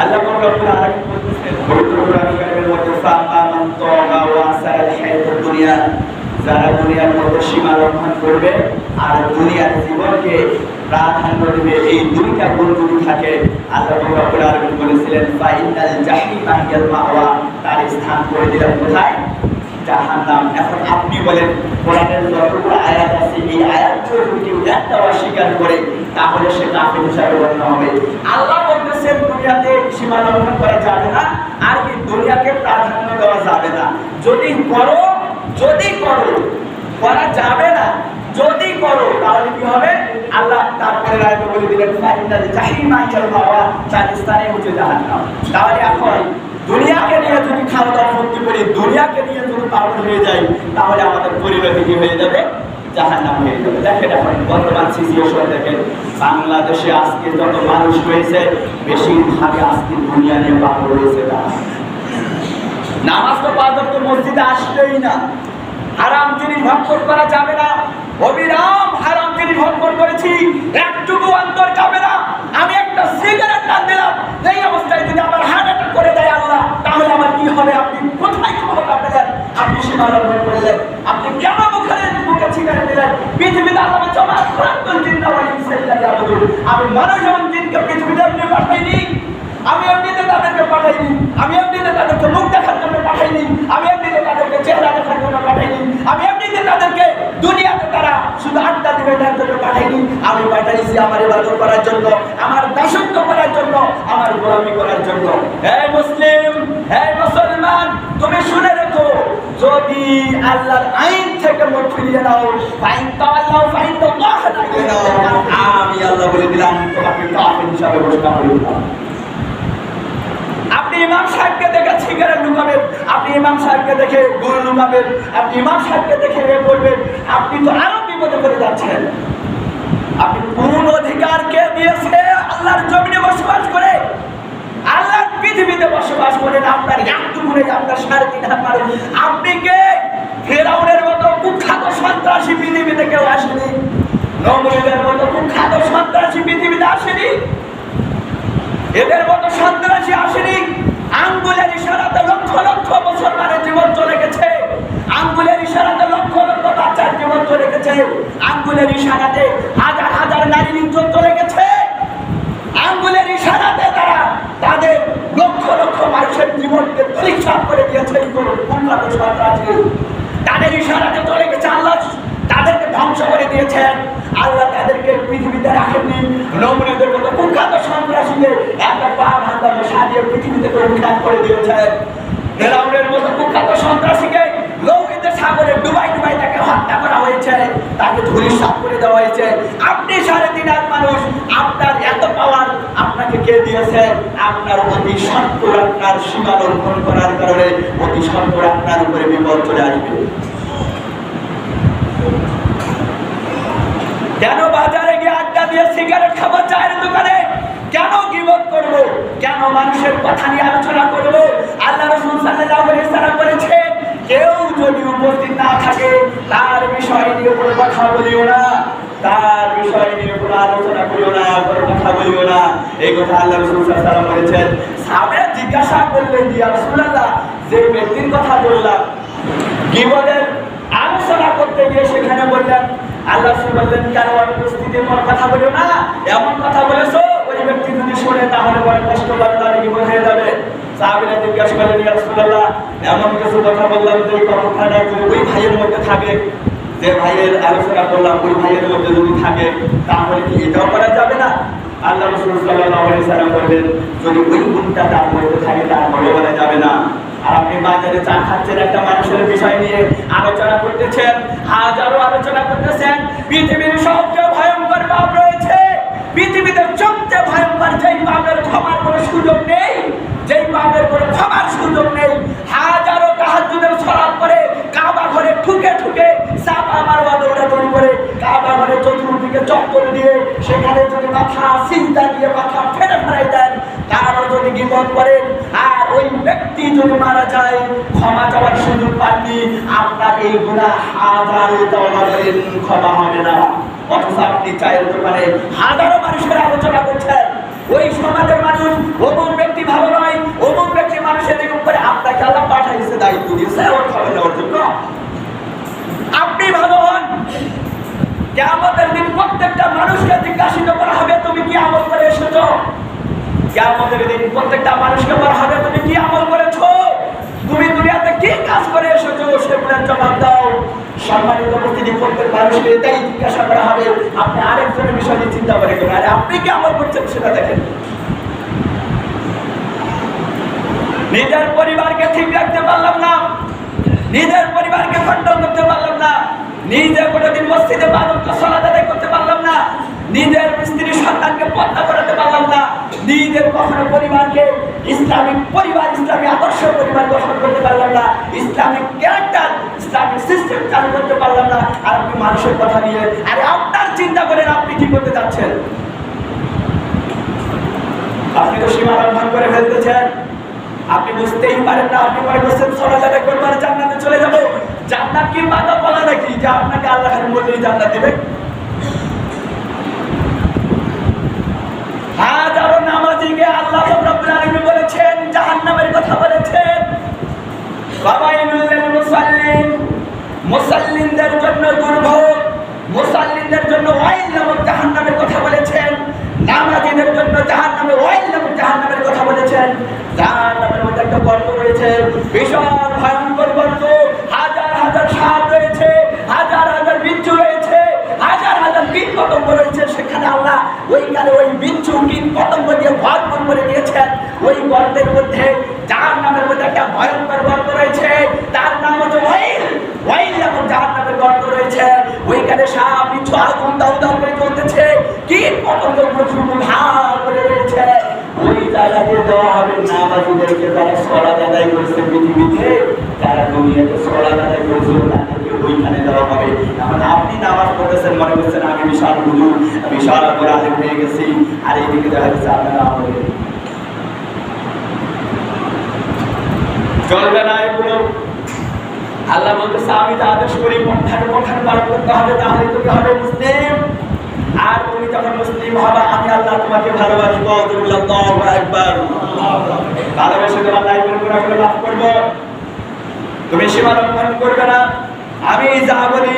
আল্লাহ রাব্বুল আলামিন বলতেছেন পবিত্র কোরআন কারীমের মধ্যে ফামান তাগা ওয়া সাল হায়াতুদ দুনিয়া, যারা দুনিয়ার মধ্যে সীমা লঙ্ঘন করবে আর দুনিয়ার জীবনকে প্রাধান্য দেবে, এই দুইটা গুণ যদি থাকে আল্লাহ রাব্বুল আলামিন বলেছিলেন ফাইনাল জাহিমা হিয়াল মাওয়া, তার স্থান করে দিলেন কোথায়? জাহান্নাম। এখন আপনি বলেন কোরআনের যতগুলো আয়াত আছে এই আয়াতগুলো যদি কেউ একটা অস্বীকার করে তাহলে সে কাফির হিসাবে গণ্য হবে। আল্লাহ বলতেছেন দুনিয়াতে সীমা লঙ্ঘন করা যাবে না আর কি দুনিয়াকে প্রাধান্য দেওয়া যাবে না। যদি করো করা যাবে না, যদি করো তাহলে কি হবে? আল্লাহ তারপরে আয়াতে বলে দিলেন ফাইনাল জাহিমা হিয়াল মাওয়া, তার স্থানে হচ্ছে জাহান্নাম। তাহলে এখন দুনিয়াকে নিয়ে যদি খাওয়া দাওয়া করতে পারি, দুনিয়াকে নিয়ে যদি পাগল হয়ে যাই তাহলে আমাদের পরিণতি কি হয়ে যাবে? জাহান্নাম হয়ে যাবে। দেখেন এখন বর্তমান সিচুয়েশন দেখেন, বাংলাদেশে আজকে যত মানুষ রয়েছে বেশিরভাগ আজকে দুনিয়া নিয়ে পাগল রয়েছে। নামাজ তো পাঁচ ওয়াক্ত মসজিদে আসলেই না, হারাম জিনিস ভক্ষণ করা যাবে না, অবিরাম হারাম জিনিস ভক্ষণ করেছি, একটুকু অন্তর যাবে না। আমি একটা সিগারেট টান দিলাম, এই অবস্থায় যদি আমার হার্ট অ্যাটাক করে দেয় আল্লাহ, তাহলে আমার কি হবে? আপনি কোথায় ক্ষমতা পেলেন? আপনি সীমা লঙ্ঘন করলেন। আপনি কেন মুখে সিগারেট দিলেন? পৃথিবীতে আল্লাহ জমা করেন জিন্দাবাদী সাইয়্যিদা আবদুল। আমি মানুষ যেমন জিনকে পৃথিবীতে এমনি পাঠাইনি, আমি এমনিতে তাদেরকে পাঠাইনি, আমি এমনিতে তাদেরকে মুখ দেখার জন্য পাঠাইনি, আমি এমনিতে তাদেরকে চেহারা দেখার জন্য পাঠাইনি, আমি এমনিতে তাদেরকে দুনিয়াতে তারা শুধু আড্ডা দিবে তার জন্য পাঠাইনি। আমি পাঠাইছি আমার ইবাদত করার জন্য, আমার দাসত্ব করার জন্য, আমার গোলামি করার জন্য। হে মুসলিম, হে মুসলমান, তুমি শুনে রেখো, যদি আল্লাহর আইন থেকে মুখ ফিরিয়ে নাও, ফাইন তাআল্লাহু ফাইন আল্লাহ থেকে নাও, আমি আল্লাহ বলে দিলাম তোমাকে কাফির হিসাবে ঘোষণা করে দিলাম। আপনি ইমাম সাহেবকে দেখে সিগারেট লুকাবেন, আপনি ইমাম সাহেবকে দেখে গুল লুকাবেন, আপনি ইমাম সাহেবকে দেখে এ করবেন, আপনি তো আরো বিপদে পড়ে যাচ্ছেন। আপনি কোন অধিকার কে দিয়েছে আল্লাহর জমিনে বসবাস করে, আল্লাহর পৃথিবীতে বসবাস করেন? আপনার একটুকু নেই, আপনার 3.5 হাত মানুষ। আপনি কে? ফেরাউনের মতো কুখ্যাত সন্ত্রাসী পৃথিবীতে কেউ আসেনি, নমরুদের মতো কুখ্যাত সন্ত্রাসী পৃথিবীতে আসেনি, এদের মতো সন্ত্রাসী আসেনি। আঙ্গুলের ইশারাতে লক্ষ লক্ষ মুসলমানের জীবন চলে গেছে, আঙ্গুলের ইশারাতে লক্ষ লক্ষ বাচ্চার জীবন চলে গেছে, আঙ্গুলের ইশারাতে হাজার হাজার নারীর ইজ্জত চলে গেছে, আঙ্গুলের ইশারাতে তারা তাদের লক্ষ লক্ষ মানুষের জীবনকে পরীক্ষা করে দিয়েছে। কুখ্যাত সন্ত্রাসী তাদের ইশারাতে চলে গেছে, আল্লাহ তাদেরকে ধ্বংস করে দিয়েছেন। আল্লাহ তাদেরকে পৃথিবীতে রাখেননি। নমরুদের মতো কুখ্যাত সন্ত্রাসীদের একটা পা ভাঙা সাজিয়ে পৃথিবীতে উৎখাত করে দিয়েছেন। ফেরাউনের মতো কুখ্যাত সন্ত্রাসীকে লোহিত সাগরে ডুবাই তাকে হত্যা করা হয়েছে, তাকে ধূলিসাৎ করে দেওয়া হয়েছে। আপনি 3.5 হাত মানুষ, আপনার এত পাওয়ার আপনাকে কে দিয়েছে? আপনার অতি সত্তর আপনার সীমা লঙ্ঘন করার কারণে অতি সত্তর আপনার উপরে বিপদ চলে আসবে। কেন বাজারে গিয়ে আড্ডা দিয়ে সিগারেট খাবো চায়ের দোকানে? কেন গীবত করব? কেন মানুষের কথা নিয়ে আলোচনা করব? আল্লাহ রাসূল সাল্লাল্লাহু আলাইহি ওয়াসাল্লাম বলেছেন, কেউ যদি উপস্থিত না থাকে তার বিষয় নিয়ে কোনো কথা বলিও না, তার বিষয় নিয়ে কোনো আলোচনা করিও না, কোনো কথা বলিও না। এই কথা আল্লাহ রাসূল সাল্লাল্লাহু আলাইহি ওয়াসাল্লাম বলেছেন। সাহাবায়ে জিজ্ঞাসা করলেন, ইয়া রাসূলুল্লাহ, যে ব্যক্তির কথা বললাম গীবতের আলোচনা করতে গিয়ে সেখানে বললেন, আল্লাহ রাসূল বললেন, কেন উপস্থিতি কোনো কথা বলিও না? এমন কথা বলেছো ওই ব্যক্তি যদি শুনে তাহলে বড় কষ্ট পাবে, তাহলে গীবত হয়ে যাবে। সাহাবীরা জিজ্ঞাসা করলেন, ইয়া রাসূলুল্লাহ, এমন কিছু কথা বললাম যে কথাটা যদি ওই ভাইয়ের মধ্যে থাকে, যে ভাইয়ের আলোচনা করলাম ওই ভাইয়ের মধ্যে যদি থাকে তাহলে কি এটাও করা যাবে না? আল্লাহ রাসূল সাল্লাল্লাহু আলাইহি ওয়াসাল্লাম বললেন, যদি ওই গুণটা তার মধ্যে থাকে তাহলে বলা যাবে না। আর আপনি বাজারে চা খাচ্ছেন, একটা মানুষের বিষয় নিয়ে আলোচনা করতেছেন, হাজারো আলোচনা করতেছেন। পৃথিবীর সবচেয়ে ভয়ঙ্কর পাপ রয়েছে, পৃথিবীতে সবচেয়ে ভয়ঙ্কর যেই পাপের ক্ষমার কোনো সুযোগ নেই, যেই পাপের কোনো ক্ষমার সুযোগ নেই। হাজারো তাহাজ্জুদের সালাত করে কাবা ঘরে ঠুকে ঠুকে চাপা মারওয়া দৌড়াদৌড়ি করে কাবা ঘরে চতুর্দিকে চক্কর দিয়ে সেখানে যদি মাথা চিন্তা দিয়ে মাথা ফেলে ফেলাই দেন, তারও যদি গীবত করেন, আর ওই ব্যক্তি যদি মারা যায়, ক্ষমা চাওয়ার সুযোগ পাননি, আপনার এই গুনাহ হাজারো তওবা করেন ক্ষমা হবে না। অথচ আপনি চায়ের দোকানে হাজারো মানুষের আলোচনা করছেন, ওই সমাজের মানুষ অমুক ব্যক্তি কিয়ামতের দিন প্রত্যেকটা মানুষকে বলা হবে তুমি কি আমল করেছো, তুমি দুনিয়াতে কি কাজ করে এসেছো, সেগুলোর জবাব দাও। সম্মানিত উপস্থিতি, প্রত্যেক মানুষকে এটাই জিজ্ঞাসা করা হবে। আপনি আরেকজনের বিষয় নিয়ে চিন্তা করে করেন, আরে আপনি কি আমল করছেন সেটা দেখেন। নিজের পরিবারকে ঠিক রাখতে পারলাম না, নিজের পরিবারকে কন্ট্রোল করতে পারলাম না, নিজে কোনোদিন মসজিদে ইবাদত সালাত আদায় করতে পারলাম না, নিজের স্ত্রী সন্তানকে পর্দা করাতে পারলাম না, নিজের কখনো পরিবারকে ইসলামিক পরিবার, ইসলামিক আদর্শ পরিবার গঠন করতে পারলাম না, ইসলামিক ক্যারেক্টার, ইসলামিক সিস্টেম চালু করতে পারলাম না। আর আপনি মানুষের কথা নিয়ে, আরে আপনার চিন্তা করেন আপনি কি করতে যাচ্ছেন। আপনি তো সীমা লঙ্ঘন করে ফেলতেছেন, আপনি বুঝতেই পারেন না। আপনি মনে করছেন সালাত আদায় করব আর জান্নাতে চলে যাব। জান্নাত কি বাধা বলা নাকি যে আপনাকে আল্লাহ খালি বললেই জান্নাত দিবে? হাজারো নামাজীকে আল্লাহ রাব্বুল আলামিন বলেছেন, জাহান্নামের কথা বলেছেন। ওয়াইলুল লিল মুসাল্লিন, মুসাল্লিনদের জন্য দুর্ভোগ, মুসাল্লিনদের জন্য ওয়াইল নামক জাহান্নামের কথা বলেছেন। নামাজীদের জন্য জাহান্নামে ওয়াইল নামক জাহান্নামের কথা বলেছেন। জাহান্নামের মধ্যে একটা গর্ত রয়েছে, বিশাল ভয়ঙ্কর গর্ত, হাজার হাজার সাপ রয়েছে, হাজার হাজার বিচ্ছু রয়েছে, হাজার হাজার কীট পতঙ্গ রয়েছে। সেখানে আল্লাহ ওইখানে ওই বিচ্ছু কীট পতঙ্গ দিয়ে ভরপুর করে দিয়েছেন। ওই গর্তের মধ্যে, জাহান্নামের মধ্যে একটা ভয়ঙ্কর গর্ত রয়েছে, তার নাম হচ্ছে ওয়াইল। ওয়াইল নামক জাহান্নামের গর্ত রয়েছে, ওইখানে সাপ বিচ্ছু আগুন দাউ দাউ করে জ্বলতেছে, কীট পতঙ্গ প্রচুর ভাগ করে রয়েছে। ওই জায়গাতে দেওয়া হবে নামাজীদেরকে, যারা সালাত আদায় করেছে পৃথিবীতে, যারা দুনিয়াতে সালাত আদায় করেছিল তাদেরকে ওইখানে দেওয়া হবে। এখন আপনি নামাজ পড়তেছেন, মনে করছেন আমি বিশাল হুজুর, বিশাল বড় আলেম হয়ে গেছি, আর এইদিকে দেখা যাচ্ছে আপনারা আমাদের চলবে না এগুলো। আল্লাহ বলতেছে আমি যা আদেশ করি পন্থানে পন্থানে পালন করতে হবে, তাহলে তুমি হবে মুসলিম। আর তুমি যখন মুসলিম হবা, আমি আল্লাহ তোমাকে ভালোবাসবো। আল্লাহু আকবার। ভালোবেসে তোমার লাইফের গুনাহগুলো মাফ করব। তুমি সীমা লঙ্ঘন করবে না। আমি যা বলি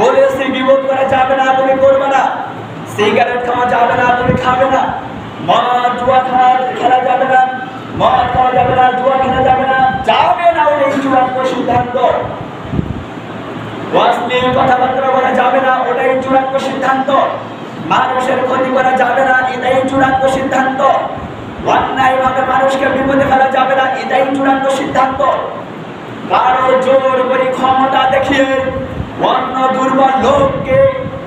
বলেছি, গীবত করা যাবে না, তুমি করবে না। সিগারেট খাওয়া যাবে না, তুমি খাবে না। মদ জুয়া খেলা যাবে না, মদ খাওয়া যাবে না, জুয়া খেলা যাবে না, যাবে না। ওই চূড়ান্ত সিদ্ধান্ত। অশ্লীল কথাবার্তা বলা যাবে না, ওটাই চূড়ান্ত সিদ্ধান্ত। মানুষের ক্ষতি করা যাবে না, এটাই চূড়ান্ত সিদ্ধান্ত। অন্যায়ভাবে মানুষকে বিপদে ফেলা যাবে না, এটাই চূড়ান্ত সিদ্ধান্ত। কারো জোর করে ক্ষমতা দেখিয়ে অন্য দুর্বল লোককে,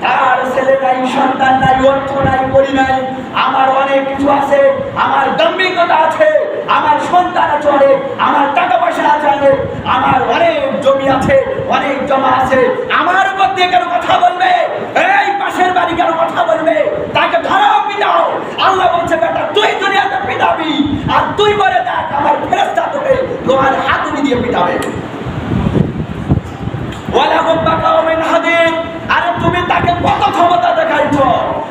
তার ছেলে নাই, সন্তান নাই, অর্থ নাই, করি নাই, আমার অনেক কিছু আছে, আমার দাম্ভিকতা আছে, আমার সন্তান আছে অনেক, আমার টাকা পয়সা আছে অনেক, আমার অনেক জমি আছে, অনেক জমা আছে, আমার উপর দিয়ে কেন কথা বলবে, এই পাশের বাড়ি কেন কথা বলবে, তাকে ধরাও পিটাও। আল্লাহ বলছে বেটা তুই দুনিয়াতে পিটাবি, আর তুই বলে দেখ আমার ফেরেশতা তোকে লোহার হাতুড়ি দিয়ে পিটাবে। আরে তুমি তাকে কত ক্ষমতা দেখাইছো,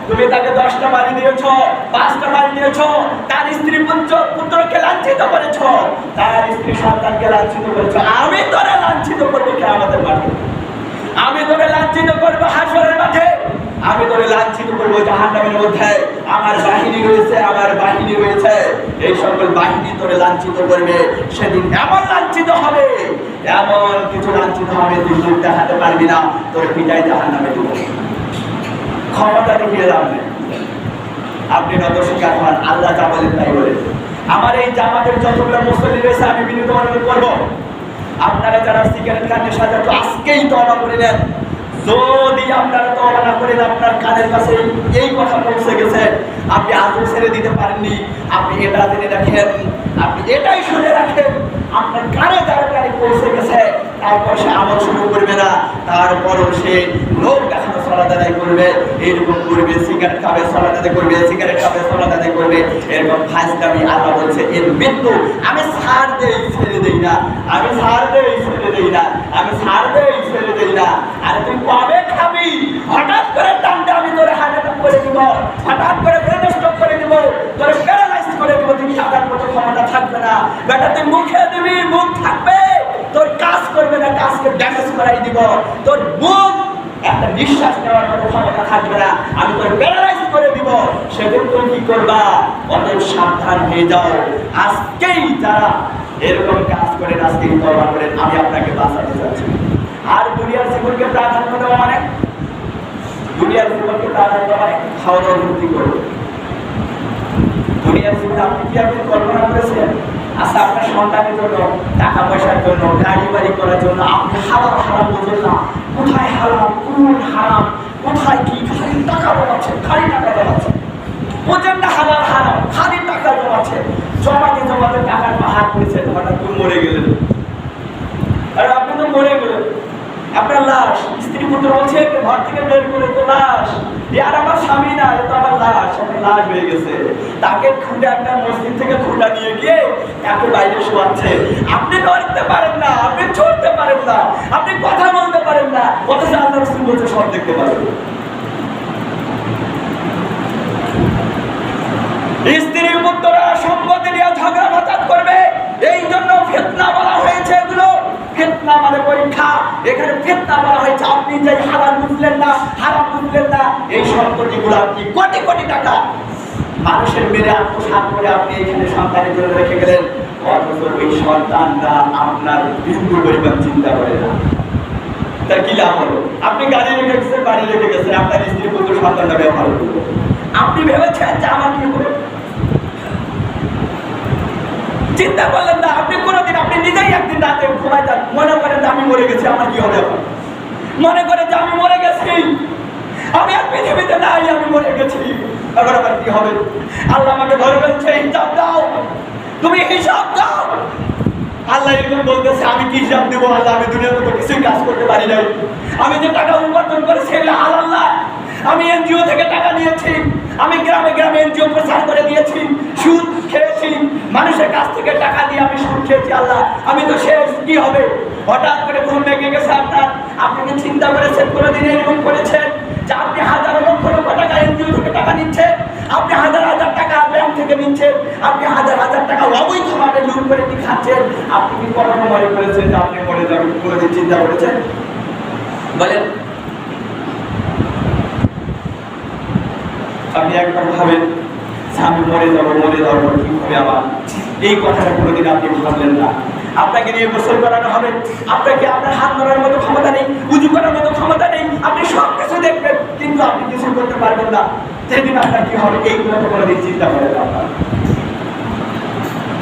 তুমি তাকে 10টা বাড়ি দিয়েছ, 5টা বাড়ি দিয়েছ, তার স্ত্রী পুত্রকে লাঞ্ছিত করেছ, তার স্ত্রী সন্তানকে লাঞ্ছিত করেছ। আমি তোরে লাঞ্ছিত করবো কিয়ামতের মাঠে, আমি তোরে লাঞ্ছিত করবো হাসরের মাঠে, আমি তোরে লাঞ্ছিত করবো জাহান্নামের মধ্যে। আমার বাহিনী রয়েছে, আমার বাহিনী রয়েছে, এই সকল বাহিনী তোরে লাঞ্ছিত করবে। সেদিন এমন লাঞ্ছিত হবে, এমন কিছু লাঞ্ছিত হবে, তুই মুখ দেখাতে পারবি না, তোর পিটাই জাহান্নামে দিব। ক্ষমতা দেখিয়ে লাভ নেই। আপনি নত স্বীকার হন, আল্লাহ যা বলেন তাই বলেন। আমার এই জামাতের যতগুলো মুসল্লি রয়েছে, আমি বিনীত অনুরোধ করবো, আপনারা যারা সিগারেট খান নেশা জাতীয়, আজকেই তওবা করে নেন। যদি আপনারা তওবা না করেন, আপনার কানের কাছে এই কথা পৌঁছে গেছে, আপনি আজও ছেড়ে দিতে পারেননি, আপনি এটা জেনে রাখেন, আপনি এটাই শুনে রাখেন, আপনার কানে তাড়াতাড়ি পৌঁছে গেছে, তারপর সে আমল শুরু করবে না, তারপরও সে লোক দেখানো সালাত আদায় করবে, এরকম করবে, সিগারেট খাবে সালাত আদায় করবে, সিগারেট খাবে সালাত আদায় করবে, এরকম ফাজলামি। আল্লাহ বলছে এর মৃত্যু আমি ছাড় দেই ছেড়ে দেই না, আমি ছাড় দেই ছেড়ে দেই না, আমি ছাড় দেই ছেড়ে দেই না। আরে তুই কবে খাবি? হঠাৎ করে টানতে আমি তোরে হার্ট অ্যাটাক করে দিব, হঠাৎ করে ব্রেন স্ট্রোক করে দিব, তোরে প্যারালাইজ করে দিব, তুই খাবার মতো ক্ষমতা থাকবে না। বেটা তুই মুখে দিবি, মুখ থাকবে, তোর কাজ করবে না, কাজকে ড্যামেজ করাই দিব, তোর মুখ একটা নিঃশ্বাস নেওয়ার মতো ক্ষমতা থাকবে না, আমি তোর প্যারালাইজ করে দিব, সেদিন তুমি কি করবা? অতএব সাবধান হয়ে যাও। আজকেই যারা এরকম কাজ করে আজকেই তওবা করেন, আমি আপনাকে বাঁচাতে চাচ্ছি। আর দুনিয়ার জীবনকে প্রাধান্য দেওয়া মানে, দুনিয়ার জীবনকে প্রাধান্য দেওয়া মানে খাওয়া দাওয়া ভর্তি করবো। দুনিয়ার জীবনে আপনি কি আপনি কল্পনা করেছেন? আচ্ছা, আপনার সন্তানের জন্য, টাকা পয়সার জন্য, গাড়ি বাড়ি করার জন্য আপনি হারাম হারাম বোঝেন না, কোথায় হারাম কোন হারাম, কোথায় কি, খালি টাকা জমাচ্ছে, খালি টাকা জমাচ্ছে, বোঝেন না হালাল হারাম, খালি টাকা জমাচ্ছে। জমাতে জমাতে টাকার পাহাড় করেছেন, হঠাৎ করে মরে গেলেন। আর আপনি তো মরে গেলেন, আপনার লাশ, স্ত্রী পুত্র বলছে ঘর থেকে বের করে তো লাশ, আর আমার স্বামী না, এটা আমার লাশ, আমার লাশ হয়ে গেছে। তাকে খুঁড়ে একটা মসজিদ থেকে খুঁড়া নিয়ে গিয়ে তাকে বাইরে শোয়াচ্ছে। আপনি নড়তে পারেন না, আপনি চলতে পারেন না, আপনি কথা বলতে পারেন না, অথচ আল্লাহ রাসূল বলছে সব দেখতে পারেন। স্ত্রী পুত্ররা সম্পত্তি নিয়ে ঝগড়া ফাসাদ করবে, এই জন্য ফিতনা বলা হয়েছে। এগুলো ফিতনা মানে পরীক্ষা। এখানে ফিতনা বলা হয়েছে, আপনি যে হালাল বুঝলেন না, হারাম বুঝলেন না, এই সম্পত্তিগুলো আপনি কোটি কোটি টাকা মানুষের মেরে আত্মসাৎ করে আপনি এখানে সন্তানের জন্য রেখে গেলেন, অথচ ওই সন্তানরা আপনার বিন্দু পরিমাণ চিন্তা করে না। তার কি লাভ হলো? আপনি গাড়ি রেখে গেছেন, বাড়ি রেখে গেছেন, আপনার স্ত্রী পুত্র সন্তানরা ব্যবহার করলো, আপনি ভেবেছেন যে আমার কি হবে? চিন্তা করলেন না। আপনি কোনোদিন, আপনি নিজেই একদিন রাতে ঘুমাই যান, মনে করেন যে আমি মরে গেছি, আমার কি হবে? মনে করেন যে আমি মরে গেছি, আমি আর পৃথিবীতে নাই, আমি মরে গেছি, এখন আমার কি হবে? আল্লাহ আমাকে ধরে বলছে হিসাব দাও, তুমি হিসাব দাও। আল্লাহ এরকম বলতেছে, আমি কি হিসাব দেবো? আল্লাহ, আমি দুনিয়াতে তো কিছুই কাজ করতে পারি নাই, আমি যে টাকা উপার্জন করেছি এগুলো হালাল না। আমি এনজিও থেকে টাকা নিয়েছি, আমি গ্রামে গ্রামে এনজিও প্রচার করে দিয়েছি, সুদ খেয়েছি, মানুষের কাছ থেকে টাকা দিয়ে আমি সুদ খেয়েছি। আল্লাহ, আমি তো শেষ, কি হবে? হঠাৎ করে ঘুম ভেঙে গেছে আপনার। আপনি কি চিন্তা করেছেন, কোনোদিন এরকম করেছেন যে আপনি হাজার লক্ষ লক্ষ টাকা এনজিও থেকে টাকা নিচ্ছেন, আপনি হাজার হাজার টাকা ব্যাংক থেকে নিচ্ছেন, আপনি হাজার হাজার টাকা অবৈধভাবে লুট করে কি খাচ্ছেন? আপনি কি কখনো মনে করেছেন যে আপনি মরে যাবেন? কোনোদিন চিন্তা করেছেন? বলেন। আপনি একবার ভাবেন আমি মরে যাবো, মরে যাবো, কি হবে আমার? এই কথাটা কোনোদিন আপনি ভাবলেন না। আপনাকে নিয়ে গোসল করানো হবে, আপনাকে আপনার হাত ধরার মতো ক্ষমতা নেই, উজু করার মতো ক্ষমতা নেই, আপনি সব কিছু দেখবেন, কিন্তু আপনি কিছু করতে পারবেন না। সেদিন আপনার কি হবে? এইগুলো তো কোনোদিন চিন্তা করেন আপনার।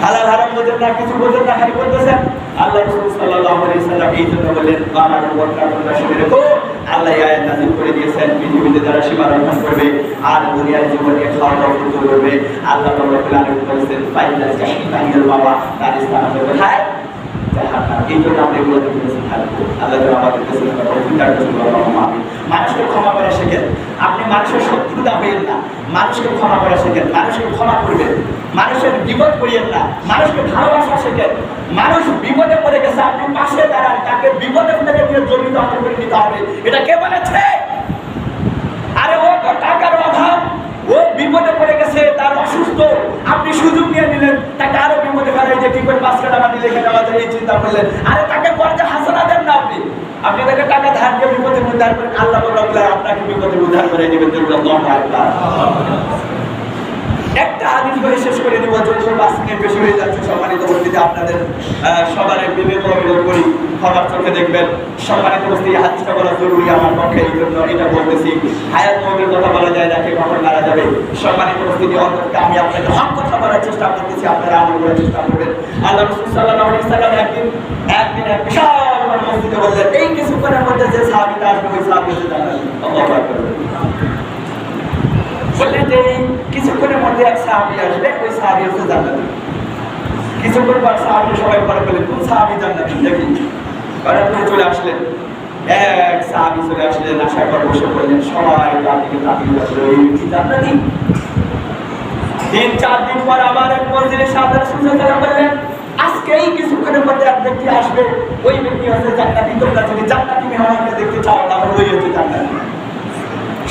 হালাল হারাম বোঝেন না, কিছু বোঝেন না, খালি বলতেছেন। আল্লাহ রাসূল সাল্লাল্লাহু আলাইহি ওয়াসাল্লাম এই জন্য বললেন, আমার উপরটা তোমরা শুনে রেখো। আল্লাহ এই আয়াত নাযিল করে দিয়েছেন, পৃথিবীতে যারা সীমা লঙ্ঘন করবে আর দুনিয়ার জীবনে খাওয়া দাওয়া করতে করবে, আল্লাহ রাব্বুল আলামিন বলেছেন ফাইনাল জাহিমা হিয়াল মাওয়া, তার স্থান হবে কোথায়? জাহান্নাম। এই জন্য আমরা এগুলো থেকে বেশি থাকবো। আল্লাহ যেন আমাদের কাছে মানুষকে ক্ষমা করা শেখেন। আপনি মানুষের শত্রুতা হইয়েন না, মানুষকে ক্ষমা করা শেখেন, মানুষকে ক্ষমা করবেন, মানুষের বিপদ করিয়েন না, মানুষকে ভালোবাসা শেখেন। মানুষ বিপদে পড়ে গেছে, আপনি পাশে দাঁড়ান, তাকে বিপদে ফেলে দিয়ে জমি দখল করে দিতে হবে, এটা কে বলেছে? আরে ও তো টাকার অভাব, ও বিপদে পড়ে গেছে, তার অসুস্থ, আপনি সুযোগ নিয়ে নিলেন, তাকে আরো বিপদে ফেলাই যে কি করে 5 কাটা মাটি লেখে দেওয়া যায়, এই চিন্তা করলেন। আরে তাকে কর্জে হাসানা দেন না, আপনি আপনি তাকে টাকা ধার দিয়ে বিপদে উদ্ধার করেন, আল্লাহ আপনাকে বিপদে উদ্ধার করে দিবেন। একটা হাদিস বলে শেষ করে দিব, যত 5 মিনিট বেশি হয়ে যাচ্ছে। সম্মানিত উপস্থিতি, আপনাদের সবার বিবেক অবিরোধ করি, ক্ষমার চোখে দেখবেন। সম্মানিত উপস্থিতি, হাদিসটা বলা জরুরি আমার পক্ষে, এই জন্য এটা বলতেছি। হায়াত মৌতের কথা বলা যায় না, কে কখন মারা যাবে। সম্মানিত উপস্থিতি, অন্তত আমি আপনাকে হক কথা বলার চেষ্টা করতেছি, আপনারা আমল করার চেষ্টা করবেন। আল্লাহ রাসূল সাল্লাল্লাহু আলাইহি ওয়াসাল্লাম একদিন এক বিশাল মসজিদে বললেন, এই কিছুক্ষণের মধ্যে যে সাহাবীটা আসবে, ওই সাহাবী হচ্ছে জান্নাতি। আল্লাহু আকবার। বললেন যে কিছুক্ষণের মধ্যে এক সাহাবী আসবে, ওই সাহাবী হচ্ছে জান্নাতি। কিছুক্ষণ পর সাহাবী সবাই পরে বললেন, কোন সাহাবী জান্নাতি দেখি? হঠাৎ করে চলে আসলেন, এক সাহাবী চলে আসলেন, আসার পর বসে পড়লেন, সবাই তার দিকে তাকিয়ে আসলো, এই কি জান্নাতি? 3-4 দিন পর আবার এক মসজিদে সাহাবীরা সুন্নাত বললেন, আজকে এই কিছুক্ষণের মধ্যে এক ব্যক্তি আসবে, ওই ব্যক্তি হচ্ছে জান্নাতি। তোমরা যদি জান্নাতি মেহমানকে দেখতে চাও তাহলে ওই হচ্ছে জান্নাতি।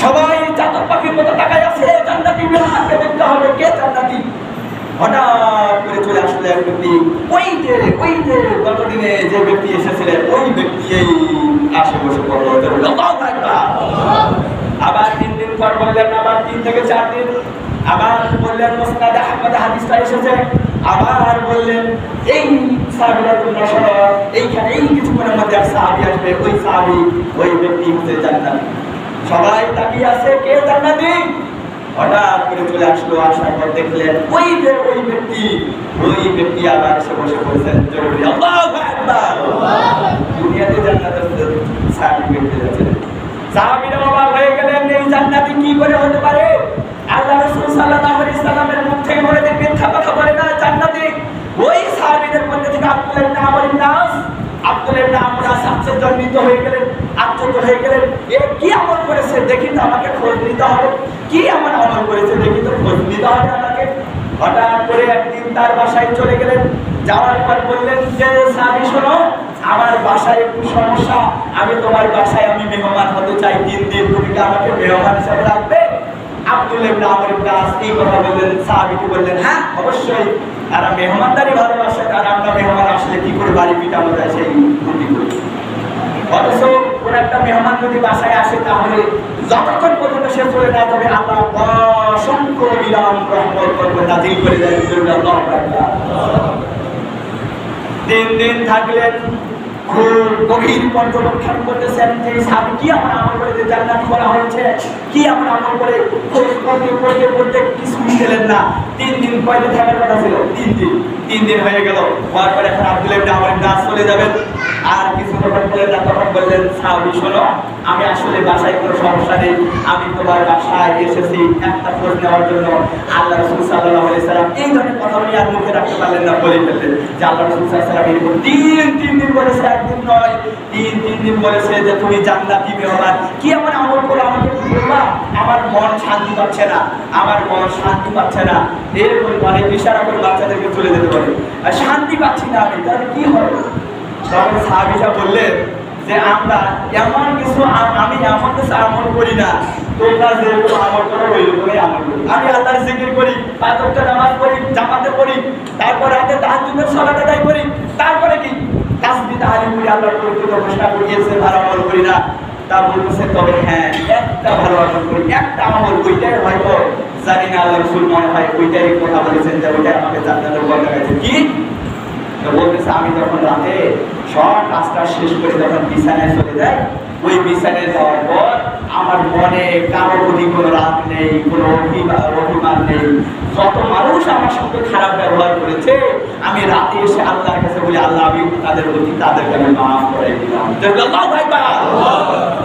সবাই চাতক পাখির মতো তাকায় আছে, জান্নাতি মেহমানকে দেখতে হবে, কে জান্নাতি? হঠাৎ করে চলে আসলে এক ব্যক্তি, ওই যে গতদিনে যে ব্যক্তি এসেছিলেন, ওই ব্যক্তি এই আসে বসে পড়লো। আবার 3 দিন পর বললেন, আবার 3 থেকে 4 দিন। আবার বললেন মুসনাদ আহমদ হাদিসটা এসেছে। আবার বললেন এই সাহাবীরা তোমরা শোনো, এইখানে এই কিছুক্ষণের মধ্যে এক সাহাবী আসবে, ওই সাহাবী ওই ব্যক্তি হচ্ছে জান্নাতি। সবাই তাকিয়ে আছে কে জান্নাতি। হঠাৎ করে চলে আসলো, আসার পর দেখলেন ওই যে ওই ব্যক্তি আবার এসে বসে পড়েছেন। জোরে আল্লাহু আকবার। দুনিয়াতে জান্নাতের সার্টিফিকেট পেয়েছেন। সাহাবীরা অবাক হয়ে গেলেন, এই জান্নাতি কি করে হতে পারে? আল্লাহ রাসূল সাল্লাল্লাহু আলাইহি সাল্লামের মুখ থেকে বলে দিন মিথ্যা কথা বলে না, জান্নাতি। ওই সাহাবীদের মধ্যে থেকে আব্দুল্লাহ ইবনে আমর ইবনে আস জন্মিত হয়ে গেলেন, আশ্চর্য হয়ে গেলেন। এ কি আমল করেছে দেখি তো, আমাকে খোঁজ নিতে হবে। কি এমন আমল করেছে দেখি তো, খোঁজ নিতে হবে আমাকে। হঠাৎ করে একদিন তার বাসায় চলে গেলেন। যাওয়ার পর বললেন যে সাহাবী শোনো, আমার বাসায় একটু সমস্যা, আমি তোমার বাসায় আমি মেহমান হতে চাই 3 দিন, তুমি কি আমাকে মেহমান হিসেবে রাখবে? আব্দুল্লাহ ইবনে আমর ইবনে আস এই কথা বললেন। সাহাবীকে বললেন হ্যাঁ অবশ্যই, তারা মেহমানদারি ভালোবাসে, আর আমরা মেহমান আসলে কি করে বাড়ি পিটানো যায় সেই বুদ্ধি করি। অথচ কোন একটা মেহমান যদি বাসায় আসে তাহলে যতক্ষণ পর্যন্ত সে চলে না যাবে আল্লাহ অসংখ্য বিরাম রহমত করবেন, নাজিল করে দেন। 3 দিন থাকলেন, খুব গভীর পর্যবেক্ষণ করতেছেন যে সাহাবী কি এমন আমল করে যে জান্নাতি বলা হয়েছে, কি এমন আমল করে খোঁজ করতে কিছু মিলেন না। 3 দিন পয়দা থাকার কথা ছিল, 3 দিন হয়ে গেল। পর এখন আব্দুল্লাহ ইবনে আমর ইবনে আস চলে যাবেন। আর কিছু যখন বললেন না তখন বললেন সাহাবী শোনো, আমি আসলে বাসায় কোনো সমস্যা নেই, আমি তোমার বাসায় এসেছি একটা খোঁজ নেওয়ার জন্য। আল্লাহ রাসূল সাল্লাল্লাহু আলাইহি সাল্লাম এই ধরনের কথা বলে আর মুখে রাখতে পারলেন না, বলে ফেললেন যে আল্লাহ রাসূল সাল্লাল্লাহু আলাইহি সাল্লাম এরকম 3 দিন বলেছে, একদিন নয়, 3 দিন বলেছে যে তুমি জান্নাতি মেহমান। কি এমন আমল করে আমাকে বলবা? আমার মন শান্তি পাচ্ছে না, আমার মন শান্তি পাচ্ছে না। এরকম অনেক ইশারা করে বাচ্চাদেরকে চলে যেতে পারে, আর শান্তি পাচ্ছি না আমি, তাহলে কি হবে? তখন সাহাবীরা বললেন যে আমরা এমন কিছু আমি এমন কিছু আমল করি না, তোমরা যেরকম আমল করো ওইরকমই আমল করি। আমি আল্লাহর জিকির করি, 5 ওয়াক্ত নামাজ পড়ি, জামাতে পড়ি, তারপরে রাতে তাহাজ্জুদের সালাত আদায় করি, তারপরে কি তাসবিহ তাহলিল করি, আল্লাহর পবিত্র ঘোষণা করি, এর ভালো আমল করি না। তা বলতেছে তবে হ্যাঁ একটা ভালো আমল করি, একটা আমল, ওইটাই হয়তো জানি না আল্লাহ রাসূল মনে হয় ওইটাই কথা বলেছেন যে ওইটাই আমাকে জান্নাতের পথ দেখাচ্ছে। কি বলতেছে? আমি যখন রাতে সব কাজটা শেষ করে যখন বিছানায় চলে যাই, ওই বিছানায় যাওয়ার পর আমার মনে কারো প্রতি কোনো রাগ নেই, কোনো অভিমান নেই। যত মানুষ আমার সঙ্গে খারাপ ব্যবহার করেছে, আমি রাতে এসে আল্লাহর কাছে বলি আল্লাহ আমি তাদের প্রতি তাদেরকে আমি মাফ করে দিলাম।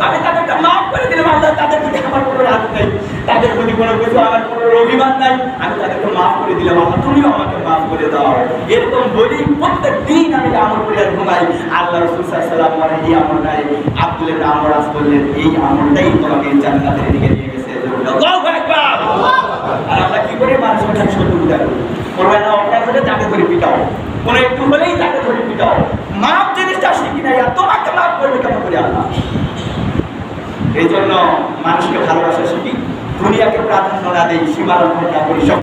আমি তাদেরকে মাফ করে দিলাম, আল্লাহ তাদের প্রতি আমার কোনো রাগ নেই, তাদের প্রতি কোনো কিছু আমার কোনো অভিমান নাই, আমি তাদেরকে মাফ করে দিলাম, আল্লাহ তুমিও আমাকে মাফ করে দাও। এরকম বলি প্রত্যেক দিন আমি আমল করে আর ঘুমাই। আল্লাহ রাসূল সাল্লাল্লাহু আলাইহি ওয়াসাল্লাম বলেন এই আমলটাই আব্দুল্লাহ ইবনে আমর আস বললেন এই আমলটাই তোমাকে জান্নাতের দিকে নিয়ে গেছে। আল্লাহু আকবার। আর আমরা কি করে মানুষের কাছে শত্রুতা করি? করবে না অপরাধ হলে তাকে ধরে পিটাও, কোনো একটু হলেই তাকে ধরে পিটাও। মাপ জিনিসটা শিখি না, তোমাকে মাফ করবে কেমন করে আল্লাহ? এই জন্য মানুষকে ভালোবাসা শিখি, দুনিয়াকে প্রাধান্য না দেই, সীমালঙ্ঘন না করি।